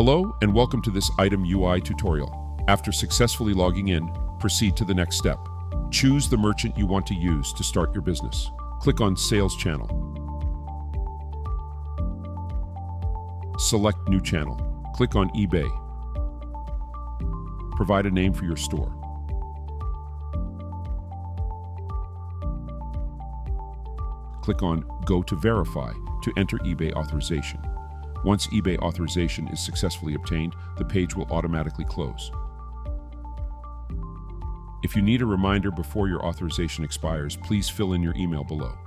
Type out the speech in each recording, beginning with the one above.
Hello and welcome to this Item UI tutorial. After successfully logging in, proceed to the next step. Choose the merchant you want to use to start your business. Click on Sales Channel. Select New Channel. Click on eBay. Provide a name for your store. Click on Go to Verify to enter eBay authorization. Once eBay authorization is successfully obtained, the page will automatically close. If you need a reminder before your authorization expires, please fill in your email below.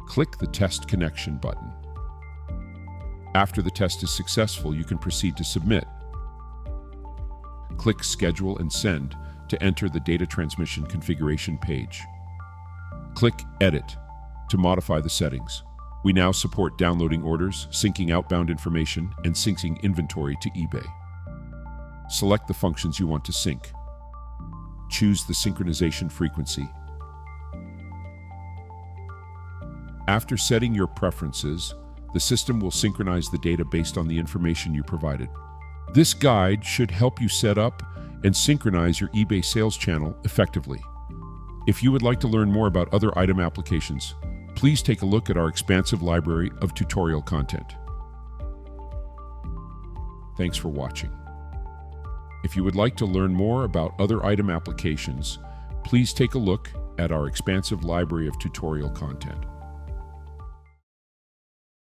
Click the Test Connection button. After the test is successful, you can proceed to submit. Click Schedule and Send to enter the data transmission configuration page. Click Edit to modify the settings. We now support downloading orders, syncing outbound information, and syncing inventory to eBay. Select the functions you want to sync. Choose the synchronization frequency. After setting your preferences, the system will synchronize the data based on the information you provided. This guide should help you set up and synchronize your eBay sales channel effectively. If you would like to learn more about other item applications, please take a look at our expansive library of tutorial content. Thanks for watching. If you would like to learn more about other item applications, please take a look at our expansive library of tutorial content.